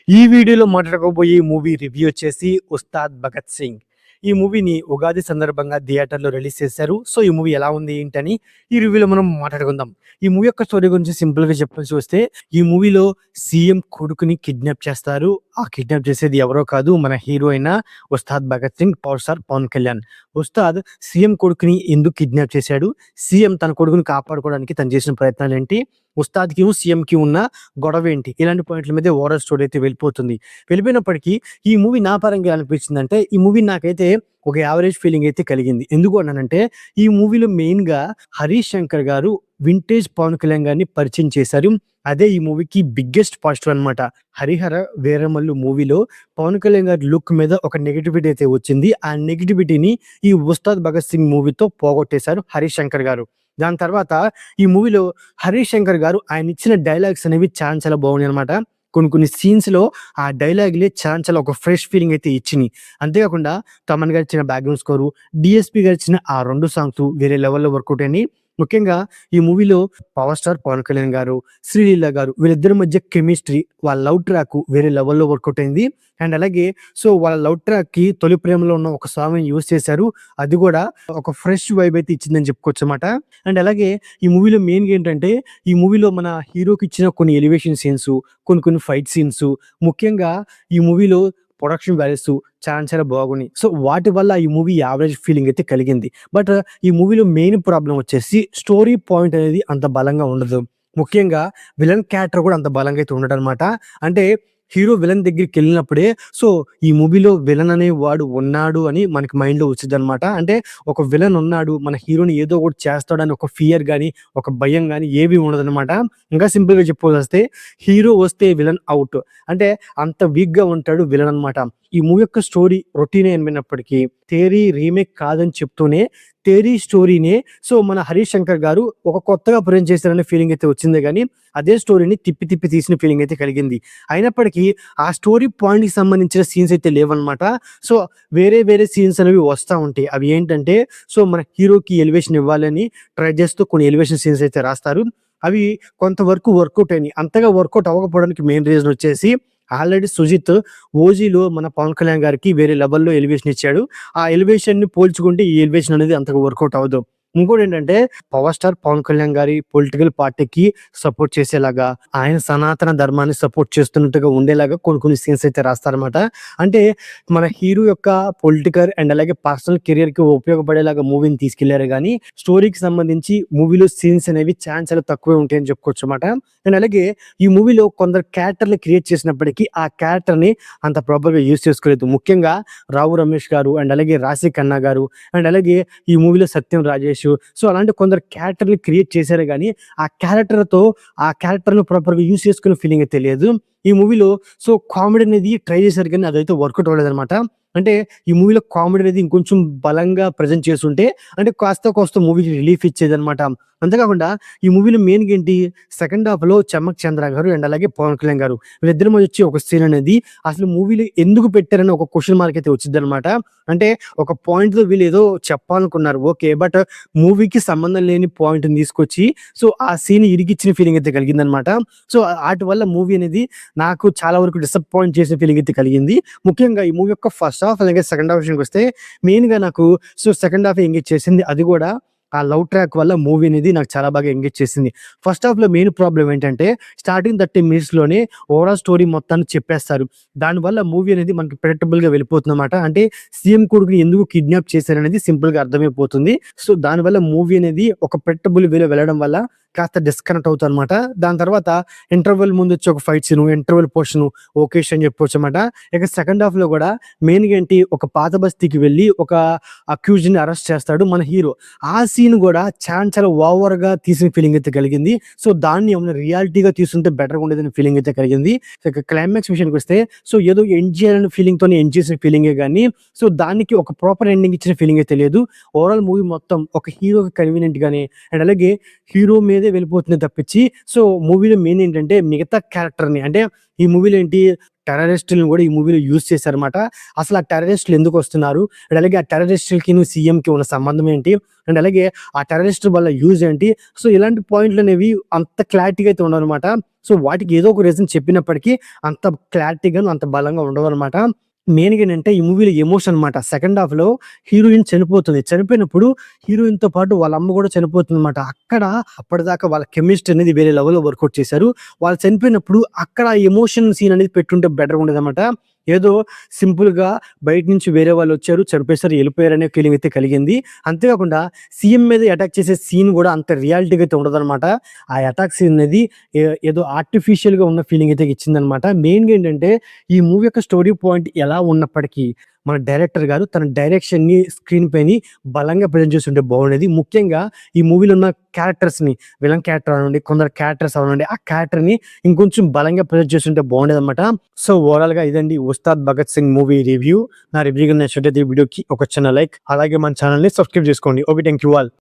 ఈ వీడియోలో మాట్లాడుకోబోయే movie review వచ్చేసి 'ఉస్తాద్ భగత్ సింగ్'. ఈ మూవీని ఉగాది సందర్భంగా థియేటర్‌లో రిలీజ్ చేశారు. సో, ఈ మూవీ ఎలా ఉంది ఏంటని ఈ రివ్యూలో మనం మాట్లాడుకుందాం. ఈ మూవీ యొక్క స్టోరీ గురించి సింపుల్‌గా చెప్పాల్సి వస్తే, ఈ మూవీలో సీఎం కొడుకుని కిడ్నాప్ చేస్తారు. ఆ కిడ్నాప్ చేసేది ఎవరో కాదు, మన హీరో అయిన Ustaad Bhagat Singh, power star Pawan Kalyan. Ustaad CM కొడుకుని ఎందుకు కిడ్నాప్ చేశాడు? సీఎం తన కొడుకుని కాపాడుకోవడానికి తను చేసిన ప్రయత్నాలేంటి? ఉస్తాద్‌కి, సీఎంకి ఉన్న గొడవేంటి? ఇలాంటి పాయింట్ల మీదే ఓవరాల్ స్టోరీ అయితే వెళ్ళిపోతుంది. వెళ్ళిపోయినప్పటికీ ఈ మూవీ నా పరంగా ఎలా అనిపించిందంటే, ఈ మూవీ నాకైతే ఒక యావరేజ్ ఫీలింగ్ అయితే కలిగింది. ఎందుకు అన్నానంటే, ఈ మూవీలో మెయిన్‌గా హరీష్ శంకర్ గారు వింటేజ్ పవన్ కళ్యాణ్ గారిని పరిచయం చేశారు. అదే ఈ మూవీకి బిగ్గెస్ట్ పాజిటివ్ అన్నమాట. 'హరిహర వీరమల్లు' మూవీలో పవన్ కళ్యాణ్ గారి లుక్ మీద ఒక నెగటివిటీ అయితే వచ్చింది. ఆ నెగటివిటీని ఈ 'ఉస్తాద్ భగత్ సింగ్' మూవీతో పోగొట్టేశారు హరీష్ శంకర్ గారు. దాని తర్వాత ఈ మూవీలో హరీష్ శంకర్ గారు ఆయన ఇచ్చిన డైలాగ్స్ అనేవి చాలా చాలా బాగున్నాయన్నమాట. కొన్ని కొన్ని సీన్స్‌లో ఆ డైలాగులే చాలా చాలా ఒక ఫ్రెష్ ఫీలింగ్ అయితే ఇచ్చినియి. అంతేకాకుండా తమన్ గారు ఇచ్చిన బ్యాక్‌గ్రౌండ్ స్కోరు, డీఎస్‌పీ గారు ఇచ్చిన ఆ 2 సాంగ్స్ వేరే లెవెల్‌లో వర్కౌట్ అయినాయి. ముఖ్యంగా ఈ మూవీలో పవర్ స్టార్ పవన్ కళ్యాణ్ గారు, శ్రీలీల గారు వీళ్ళిద్దరి మధ్య కెమిస్ట్రీ, వాళ్ళ లవ్ ట్రాక్ వేరే లెవెల్‌లో వర్కౌట్ అయింది. అండ్ అలాగే వాళ్ళ లవ్ ట్రాక్‌కి 'తొలి ప్రేమలో' ఉన్న ఒక సాంగ్‌ని యూజ్ చేశారు. అది కూడా ఒక ఫ్రెష్ వైబ్ అయితే ఇచ్చిందని చెప్పుకోవచ్చన్నమాట. అండ్ అలాగే ఈ మూవీలో మెయిన్‌గా ఏంటంటే, ఈ మూవీలో మన హీరోకి ఇచ్చిన కొన్ని ఎలివేషన్ సీన్స్, కొన్ని కొన్ని ఫైట్ సీన్స్, ముఖ్యంగా ఈ మూవీలో ప్రొడక్షన్ వాల్యూస్ చాలా చాలా బాగున్నాయి. సో, వాటి వల్ల ఈ మూవీ యావరేజ్ ఫీలింగ్ అయితే కలిగింది. బట్ ఈ మూవీలో మెయిన్ ప్రాబ్లమ్ వచ్చేసి స్టోరీ పాయింట్ అనేది అంత బలంగా ఉండదు. ముఖ్యంగా విలన్ క్యారెక్టర్ కూడా అంత బలంగా అయితే ఉండడనమాట. అంటే హీరో విలన్ దగ్గరికెళ్ళినప్పుడే ఈ మూవీలో విలన్ అనేవాడు ఉన్నాడు అని మనకి మైండ్‌లో వచ్చిద్దనమాట. అంటే ఒక విలన్ ఉన్నాడు, మన హీరోని ఏదో ఒకటి చేస్తాడని ఒక ఫియర్ గాని, ఒక భయం గాని ఏవి ఉండదనమాట. ఇంకా సింపుల్‌గా చెప్పుకోవాల్సొస్తే హీరో వస్తే విలన్ ఔట్. అంటే అంత వీక్‌గా ఉంటాడు విలన్ అనమాట. ఈ మూవీ యొక్క స్టోరీ రొటీనే అనిపినప్పటికీ, 'తేరీ' రీమేక్ కాదని చెప్తూనే 'తేరీ' స్టోరీనే మన హరీష్ శంకర్ గారు ఒక కొత్తగా ప్రెజెంట్ చేశారనే ఫీలింగ్ అయితే వచ్చిందే గానీ, అదే స్టోరీని తిప్పి తిప్పి తీసిన ఫీలింగ్ అయితే కలిగింది. అయినప్పటికీ ఆ స్టోరీ పాయింట్‌కి సంబంధించిన సీన్స్ అయితే లేవన్నమాట. సో, వేరే వేరే సీన్స్ అనేవి వస్తా ఉంటాయి. అవి ఏంటంటే, మన హీరోకి ఎలివేషన్ ఇవ్వాలని ట్రై చేస్తూ కొన్ని ఎలివేషన్ సీన్స్ అయితే రాస్తారు. అవి కొంతవరకు వర్కౌట్ అయినాయి. అంతగా వర్కౌట్ అవ్వకపోవడానికి మెయిన్ రీజన్ వచ్చేసి, ఆల్రెడీ 'సుజిత్' 'ఓజీలో' మన పవన్ కళ్యాణ్ గారికి వేరే లెవెల్‌లో ఎలివేషన్ ఇచ్చాడు. ఆ ఎలివేషన్‌ని పోల్చుకుంటే ఈ ఎలివేషన్ అనేది అంతగా వర్కౌట్ అవ్వదు. ఇంకోటేంటంటే, పవర్ స్టార్ పవన్ కళ్యాణ్ గారి పొలిటికల్ పార్టీకి సపోర్ట్ చేసేలాగా, ఆయన సనాతన ధర్మాన్ని సపోర్ట్ చేస్తున్నట్టుగా ఉండేలాగా కొన్ని కొన్ని సీన్స్ అయితే రాస్తారన్నమాట. అంటే మన హీరో యొక్క పొలిటికల్ అండ్ అలాగే పర్సనల్ కెరియర్‌కి ఉపయోగపడేలాగా మూవీని తీసుకెళ్లారు గానీ, స్టోరీకి సంబంధించి మూవీలో సీన్స్ అనేవి చాలా చాలా తక్కువే ఉంటాయని చెప్పుకోవచ్చన్నమాట. అండ్ అలాగే ఈ మూవీలో కొందరు క్యారెక్టర్‌ని క్రియేట్ చేసినప్పటికీ, ఆ క్యారెక్టర్‌ని అంత ప్రాపర్‌గా యూజ్ చేసుకోలేదు. ముఖ్యంగా రావు రమేష్ గారు అండ్ అలాగే రాశి ఖన్నా గారు అండ్ అలాగే ఈ మూవీలో సత్యం రాజేష్, అలాంటి కొందరు క్యారెక్టర్‌ని క్రియేట్ చేశారే గానీ, ఆ క్యారెక్టర్‌ని ప్రాపర్‌గా యూజ్ చేసుకునే ఫీలింగ్ అయితే లేదు. ఈ మూవీలో కామెడీ అనేది ట్రై చేశారు కానీ అదైతే వర్కౌట్ అవ్వలేదన్నమాట. అంటే ఈ మూవీలో కామెడీ అనేది ఇంకొంచెం బలంగా ప్రెజెంట్ చేసుంటే, అంటే కాస్తో కోస్తో మూవీకి రిలీఫ్ ఇచ్చేదన్నమాట. అంతేకాకుండా ఈ మూవీలో మెయిన్‌గా ఏంటి, సెకండ్ హాఫ్‌లో చమ్మక్ చంద్ర గారు అండ్ అలాగే పవన్ కళ్యాణ్ గారు వీళ్ళిద్దరి మధ్య వచ్చి ఒక సీన్ అనేది అసలు మూవీలో ఎందుకు పెట్టారని ఒక క్వెషన్ మార్క్ అయితే వచ్చిద్దనమాట. అంటే ఒక పాయింట్‌లో వీళ్ళు ఏదో చెప్పాలనుకున్నారు ఓకే. బట్ మూవీకి సంబంధం లేని పాయింట్‌ని తీసుకొచ్చి ఆ సీన్ ఇరికిచ్చిన ఫీలింగ్ అయితే కలిగిందనమాట. ఆటి వల్ల మూవీ అనేది నాకు చాలా వరకు డిసప్పాయింట్ చేసిన ఫీలింగ్ అయితే కలిగింది. ముఖ్యంగా ఈ మూవీ యొక్క ఫస్ట్ హాఫ్ అలాగే సెకండ్ హాఫ్ విషయానికొస్తే మెయిన్‌గా నాకు సెకండ్ హాఫ్ ఎంగేజ్ చేసింది. అది కూడా ఆ లవ్ ట్రాక్ వల్ల మూవీ అనేది నాకు చాలా బాగా ఎంగేజ్ చేసింది. ఫస్ట్ హాఫ్‌లో మెయిన్ ప్రాబ్లమ్ ఏంటంటే, స్టార్టింగ్ 30 మినిట్స్‌లోనే ఓవరాల్ స్టోరీ మొత్తాన్ని చెప్పేస్తారు. దానివల్ల మూవీ అనేది మనకి ప్రెడిక్టబుల్‌గా వెళ్ళిపోతుందన్నమాట. అంటే సీఎం కొడుకుని ఎందుకు కిడ్నాప్ చేశారనేది సింపుల్‌గా అర్థమైపోతుంది. దానివల్ల మూవీ అనేది ఒక ప్రెడిక్టబుల్ వేలో వెళ్ళడం వల్ల కాస్త డిస్కనెక్ట్ అవుతానమాట. దాని తర్వాత ఇంటర్వెల్ ముందొచ్చే ఒక ఫైట్ సీను, ఇంటర్వెల్ పోర్షను ఓకేష్ అని చెప్పుకోవచ్చన్నమాట. ఇక సెకండ్ హాఫ్‌లో కూడా మెయిన్‌గా ఏంటి, ఒక పాత బస్తీకి వెళ్ళి ఒక అక్యూజ్డ్‌ని అరెస్ట్ చేస్తాడు మన హీరో. ఆ సీన్ కూడా చాలా చాలా ఓవర్‌గా తీసిన ఫీలింగ్ అయితే కలిగింది. దాన్ని ఏమైనా రియాలిటీగా తీసుంటే బెటర్‌గా ఉండేదని ఫీలింగ్ అయితే కలిగింది. ఇక క్లైమాక్స్ విషయానికొస్తే ఏదో ఎండ్ చేయాలని ఫీలింగ్‌తోనే ఎండ్ చేసిన ఫీలింగే గానీ, దానికి ఒక ప్రాపర్ ఎండింగ్ ఇచ్చిన ఫీలింగ్ అయితే లేదు. ఓవరాల్ మూవీ మొత్తం ఒక హీరోకి కన్వీనియంట్ గానే అండ్ అలాగే హీరో మీదే వెళ్ళిపోతుంది తప్పించి, మూవీలో మెయిన్ ఏంటంటే మిగతా క్యారెక్టర్‌ని, అంటే ఈ మూవీలో ఏంటి, టెర్రరిస్టులను కూడా ఈ మూవీలో యూజ్ చేశారన్నమాట. అసలు ఆ టెర్రరిస్టులు ఎందుకొస్తున్నారు? అండ్ అలాగే ఆ టెర్రరిస్టులకిను సీఎంకి ఉన్న సంబంధం ఏంటి? అండ్ అలాగే ఆ టెర్రరిస్టుల వల్ల యూజ్ ఏంటి? ఇలాంటి పాయింట్లనేవి అంత క్లారిటీగా అయితే ఉండవన్నమాట. సో వాటికి ఏదో ఒక రీజన్ చెప్పినప్పటికీ అంత క్లారిటీగాను, అంత బలంగా ఉండవనమాట. మెయిన్‌గా ఏంటంటే ఈ మూవీలో ఎమోషన్ అనమాట. సెకండ్ హాఫ్‌లో హీరోయిన్ చనిపోతుంది. చనిపోయినప్పుడు హీరోయిన్‌తో పాటు వాళ్ళ అమ్మ కూడా చనిపోతుందనమాట. అక్కడ అప్పటిదాకా వాళ్ళ కెమిస్ట్రీ అనేది వేరే లెవెల్‌లో వర్కౌట్ చేశారు. వాళ్ళు చనిపోయినప్పుడు అక్కడ ఎమోషన్ సీన్ అనేది పెట్టుంటే బెటర్‌గా ఉండేదనమాట. ఏదో సింపుల్‌గా బయట నుంచి వేరే వాళ్ళొచ్చారు, చంపేసారు, ఎళ్ళిపోయారనే ఫీలింగ్ అయితే కలిగింది. అంతేకాకుండా సీఎం మీద అటాక్ చేసే సీన్ కూడా అంత రియాలిటీగా అయితే ఉండదనమాట. ఆ అటాక్ సీన్ అనేది ఏదో ఆర్టిఫిషియల్‌గా ఉన్న ఫీలింగ్ అయితే ఇచ్చిందనమాట. మెయిన్‌గా ఏంటంటే ఈ మూవీ యొక్క స్టోరీ పాయింట్ ఎలా ఉన్నప్పటికీ మన డైరెక్టర్ గారు తన డైరెక్షన్‌ని, స్క్రీన్ ప్లేని బలంగా ప్రెజెంట్ చేసుంటే బాగుండేది. ముఖ్యంగా ఈ మూవీలో ఉన్న క్యారెక్టర్స్‌ని, విలన్ క్యారెక్టర్ అవ్వనండి, కొందరు క్యారెక్టర్స్ అవ్వనండి, ఆ క్యారెక్టర్‌ని ఇంకొంచెం బలంగా ప్రెజెంట్ చేసుంటే బాగుండేదనమాట. సో ఓవరాల్‌గా ఇదండి 'ఉస్తాద్ భగత్ సింగ్' మూవీ రివ్యూ. నా రివ్యూ గాని నచ్చినట్టయితే ఈ వీడియోకి ఒక చిన్న లైక్, అలాగే మన ఛానెల్‌ని సబ్స్క్రైబ్ చేసుకోండి. ఓకే. Thank you all.